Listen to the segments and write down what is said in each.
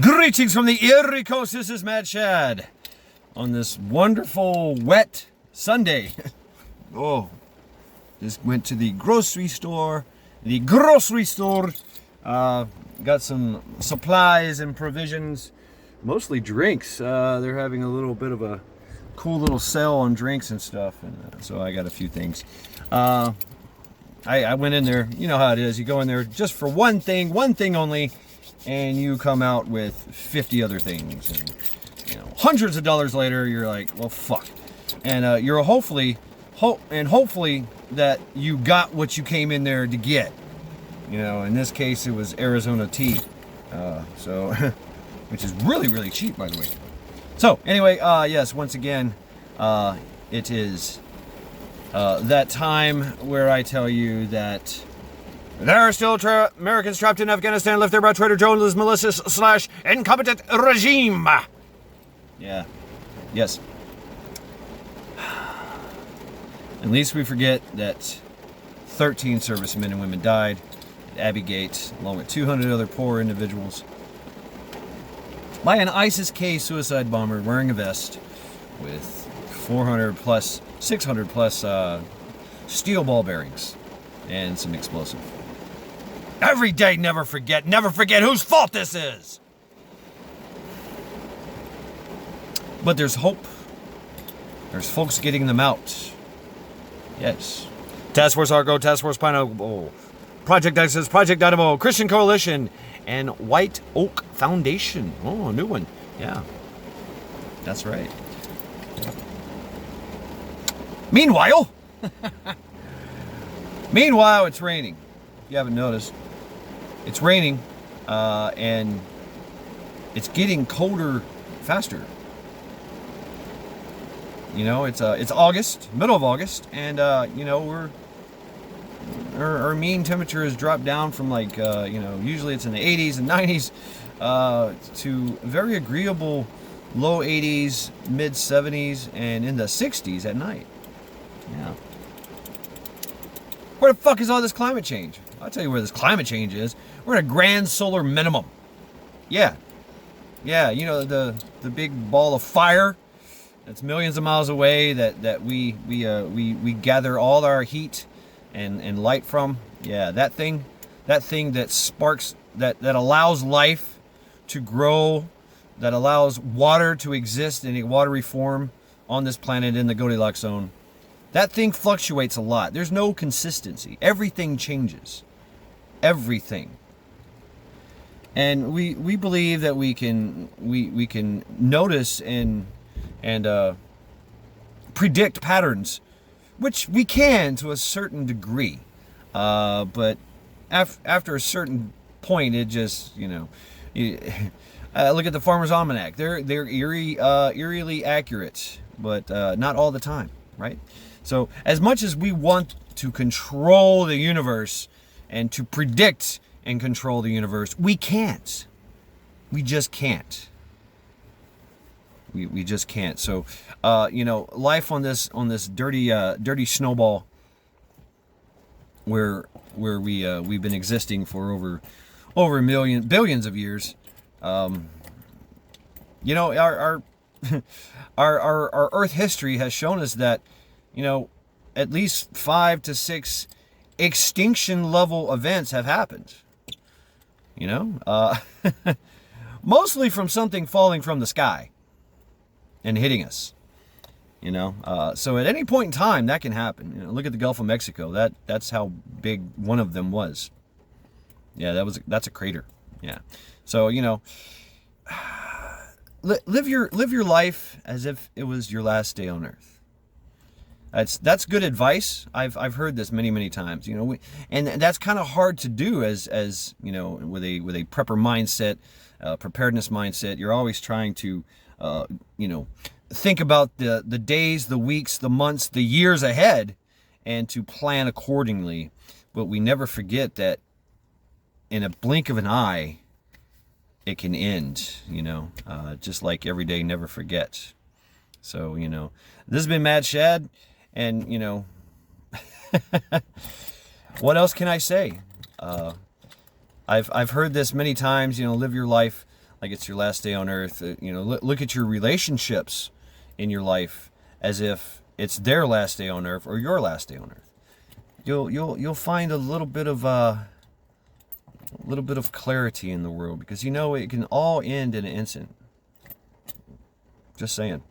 Greetings from the Erie Coast. This is Mad Shad on this wonderful wet Sunday. Oh, just went to the grocery store. Got some supplies and provisions, mostly drinks. They're having a little bit of a cool little sale on drinks and stuff, and so I got a few things. I went in there. You know how it is. You go in there just for one thing only, and you come out with 50 other things. And hundreds of dollars later, you're like, well, fuck. And you're hopefully that you got what you came in there to get. In this case, it was Arizona tea. Which is really, really cheap, by the way. So, anyway, yes, once again, it is that time where I tell you that there are still Americans trapped in Afghanistan left there by Trader Joe's malicious / incompetent regime. Yeah. Yes. At least we forget that 13 servicemen and women died at Abbey Gate, along with 200 other poor individuals, by an ISIS-K suicide bomber wearing a vest with 600 plus steel ball bearings and some explosive. Every day, never forget whose fault this is. But there's hope. There's folks getting them out. Yes. Task Force Argo, Task Force Pineapple, Project Exodus, Project Dynamo, Christian Coalition, and White Oak Foundation. Oh, a new one. Yeah. That's right. Meanwhile, it's raining. If you haven't noticed, it's raining, and it's getting colder faster. It's August, middle of August, and our mean temperature has dropped down from usually it's in the 80s and 90s to very agreeable low 80s, mid 70s, and in the 60s at night. Yeah. Where the fuck is all this climate change? I'll tell you where this climate change is. We're at a grand solar minimum. Yeah. Yeah, the big ball of fire that's millions of miles away that we gather all our heat and light from. Yeah, that thing that sparks, that allows life to grow, that allows water to exist in a watery form on this planet in the Goldilocks zone. That thing fluctuates a lot. There's no consistency. Everything changes. Everything. And we believe that we can notice and predict patterns, which we can to a certain degree. But after a certain point, it just, look at the Farmer's Almanac. They're eerily accurate, but not all the time, right? So as much as we want to control the universe and to predict and control the universe, we can't. We just can't. We just can't. So, life on this dirty snowball where we've been existing for over billions of years. Our our Earth history has shown us that, at least 5 to 6 extinction level events have happened. Mostly from something falling from the sky and hitting us. So at any point in time that can happen. Look at the Gulf of Mexico. That's how big one of them was. Yeah, that's a crater. Yeah. So live your life as if it was your last day on Earth. That's good advice. I've heard this many times. And that's kind of hard to do as with a prepper mindset, preparedness mindset. You're always trying to think about the days, the weeks, the months, the years ahead, and to plan accordingly. But we never forget that in a blink of an eye, it can end. Just like every day, never forget. So this has been Mad Shad. And, what else can I say? I've heard this many times, live your life like it's your last day on earth. Look at your relationships in your life as if it's their last day on earth or your last day on earth. You'll find a little bit of clarity in the world, because it can all end in an instant. Just saying.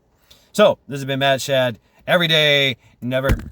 So this has been Mad Shad. Every day, never